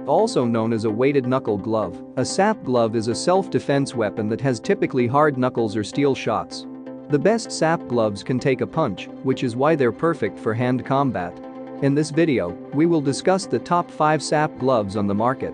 also known as a weighted knuckle glove. A sap glove is a self-defense weapon that has typically hard knuckles or steel shots. The best sap gloves can take a punch, which is why they're perfect for hand combat. In this video, we will discuss the top 5 sap gloves on the market.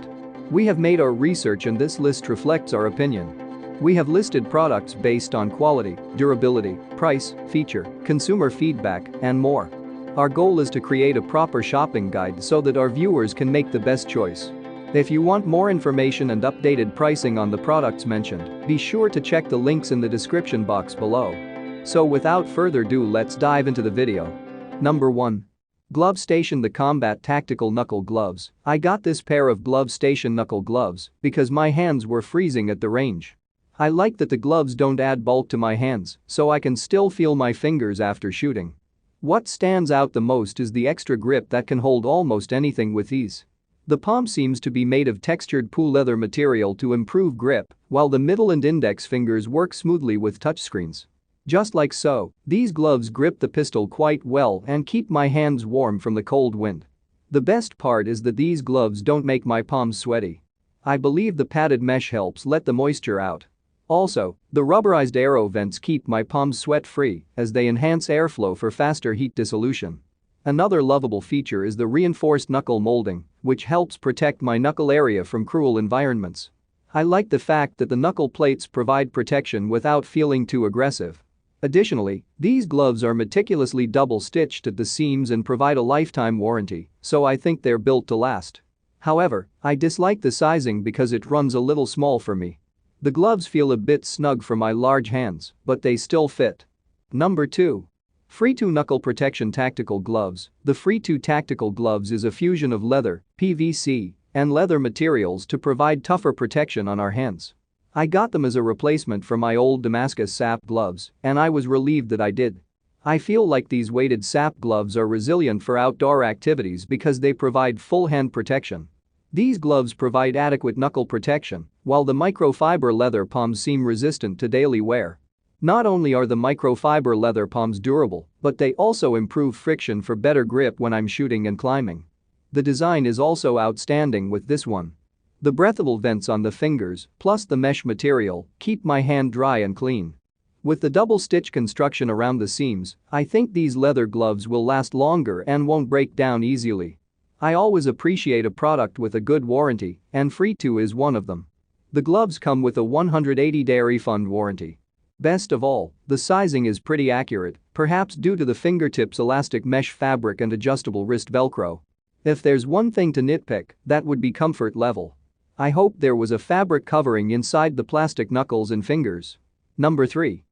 We have made our research and this list reflects our opinion. We have listed products based on quality, durability, price, feature, consumer feedback, and more. Our goal is to create a proper shopping guide so that our viewers can make the best choice. If you want more information and updated pricing on the products mentioned, be sure to check the links in the description box below. So without further ado, let's dive into the video. Number 1. Glove Station The Combat Tactical Knuckle Gloves. I got this pair of Glove Station knuckle gloves because my hands were freezing at the range. I like that the gloves don't add bulk to my hands, so I can still feel my fingers after shooting. What stands out the most is the extra grip that can hold almost anything with ease. The palm seems to be made of textured PU leather material to improve grip, while the middle and index fingers work smoothly with touchscreens. Just like so, these gloves grip the pistol quite well and keep my hands warm from the cold wind. The best part is that these gloves don't make my palms sweaty. I believe the padded mesh helps let the moisture out. Also, the rubberized aero vents keep my palms sweat-free as they enhance airflow for faster heat dissolution. Another lovable feature is the reinforced knuckle molding, which helps protect my knuckle area from cruel environments. I like the fact that the knuckle plates provide protection without feeling too aggressive. Additionally, these gloves are meticulously double-stitched at the seams and provide a lifetime warranty, so I think they're built to last. However, I dislike the sizing because it runs a little small for me. The gloves feel a bit snug for my large hands, but they still fit. Number 2. Free2 Knuckle Protection Tactical Gloves. The Free2 Tactical Gloves is a fusion of leather, PVC, and leather materials to provide tougher protection on our hands. I got them as a replacement for my old Damascus sap gloves, and I was relieved that I did. I feel like these weighted sap gloves are resilient for outdoor activities because they provide full hand protection. These gloves provide adequate knuckle protection, while the microfiber leather palms seem resistant to daily wear. Not only are the microfiber leather palms durable, but they also improve friction for better grip when I'm shooting and climbing. The design is also outstanding with this one. The breathable vents on the fingers, plus the mesh material, keep my hand dry and clean. With the double-stitch construction around the seams, I think these leather gloves will last longer and won't break down easily. I always appreciate a product with a good warranty, and Free2 is one of them. The gloves come with a 180-day refund warranty. Best of all, the sizing is pretty accurate, perhaps due to the fingertips elastic mesh fabric and adjustable wrist velcro. If there's one thing to nitpick, that would be comfort level. I hope there was a fabric covering inside the plastic knuckles and fingers. Number 3.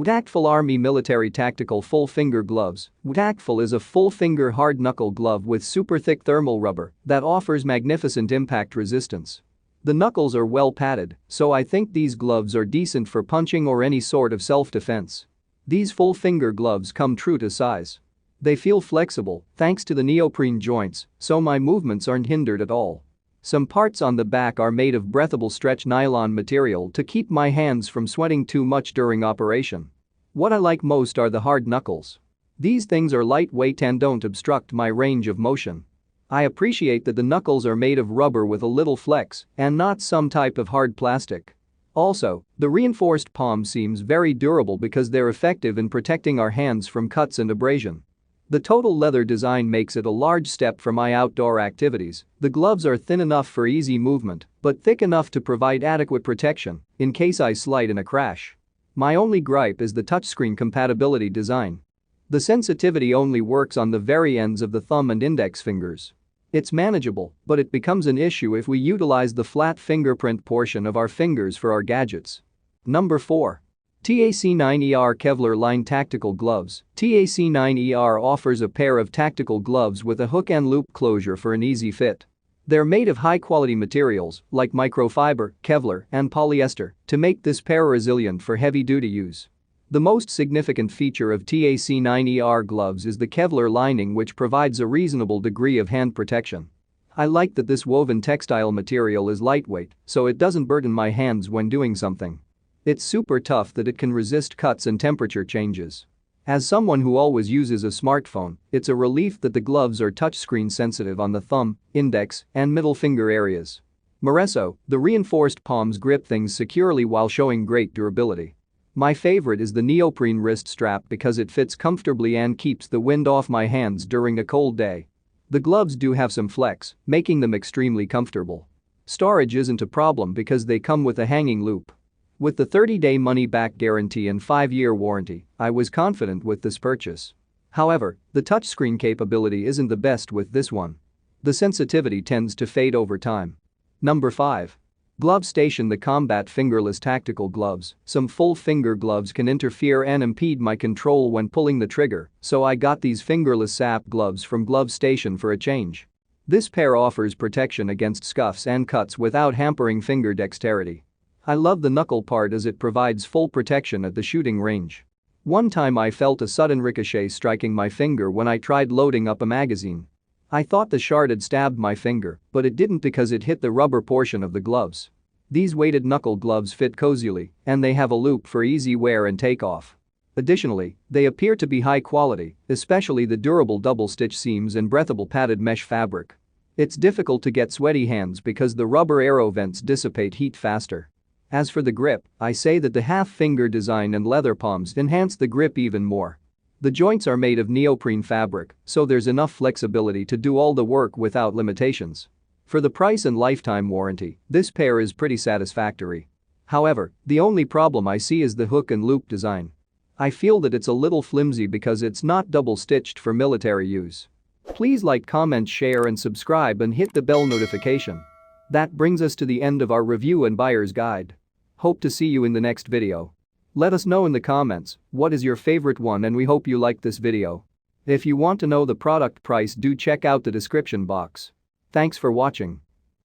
Tactful Army Military Tactical Full Finger Gloves. Tactful is a full-finger hard knuckle glove with super thick thermal rubber that offers magnificent impact resistance. The knuckles are well padded, so I think these gloves are decent for punching or any sort of self-defense. These full-finger gloves come true to size. They feel flexible thanks to the neoprene joints, so my movements aren't hindered at all. Some parts on the back are made of breathable stretch nylon material to keep my hands from sweating too much during operation. What I like most are the hard knuckles. These things are lightweight and don't obstruct my range of motion. I appreciate that the knuckles are made of rubber with a little flex and not some type of hard plastic. Also, the reinforced palm seems very durable because they're effective in protecting our hands from cuts and abrasion. The total leather design makes it a large step for my outdoor activities. The gloves are thin enough for easy movement, but thick enough to provide adequate protection in case I slide in a crash. My only gripe is the touchscreen compatibility design. The sensitivity only works on the very ends of the thumb and index fingers. It's manageable, but it becomes an issue if we utilize the flat fingerprint portion of our fingers for our gadgets. Number 4. TAC9ER Kevlar Line Tactical Gloves. TAC9ER offers a pair of tactical gloves with a hook and loop closure for an easy fit. They're made of high-quality materials like microfiber, Kevlar, and polyester to make this pair resilient for heavy-duty use. The most significant feature of TAC9ER gloves is the Kevlar lining, which provides a reasonable degree of hand protection. I like that this woven textile material is lightweight, so it doesn't burden my hands when doing something. It's super tough that it can resist cuts and temperature changes. As someone who always uses a smartphone, it's a relief that the gloves are touchscreen sensitive on the thumb, index, and middle finger areas. Moreso, the reinforced palms grip things securely while showing great durability. My favorite is the neoprene wrist strap because it fits comfortably and keeps the wind off my hands during a cold day. The gloves do have some flex, making them extremely comfortable. Storage isn't a problem because they come with a hanging loop. With the 30-day money-back guarantee and 5-year warranty, I was confident with this purchase. However, the touchscreen capability isn't the best with this one. The sensitivity tends to fade over time. Number 5. Glove Station. The combat fingerless tactical gloves. Some full-finger gloves can interfere and impede my control when pulling the trigger, so I got these fingerless Sap Gloves from Glove Station for a change. This pair offers protection against scuffs and cuts without hampering finger dexterity. I love the knuckle part as it provides full protection at the shooting range. One time I felt a sudden ricochet striking my finger when I tried loading up a magazine. I thought the shard had stabbed my finger, but it didn't because it hit the rubber portion of the gloves. These weighted knuckle gloves fit cozily, and they have a loop for easy wear and takeoff. Additionally, they appear to be high quality, especially the durable double-stitch seams and breathable padded mesh fabric. It's difficult to get sweaty hands because the rubber arrow vents dissipate heat faster. As for the grip, I say that the half-finger design and leather palms enhance the grip even more. The joints are made of neoprene fabric, so there's enough flexibility to do all the work without limitations. For the price and lifetime warranty, this pair is pretty satisfactory. However, the only problem I see is the hook and loop design. I feel that it's a little flimsy because it's not double-stitched for military use. Please like, comment, share and subscribe and hit the bell notification. That brings us to the end of our review and buyer's guide. Hope to see you in the next video. Let us know in the comments what is your favorite one, and we hope you liked this video. If you want to know the product price, do check out the description box. Thanks for watching.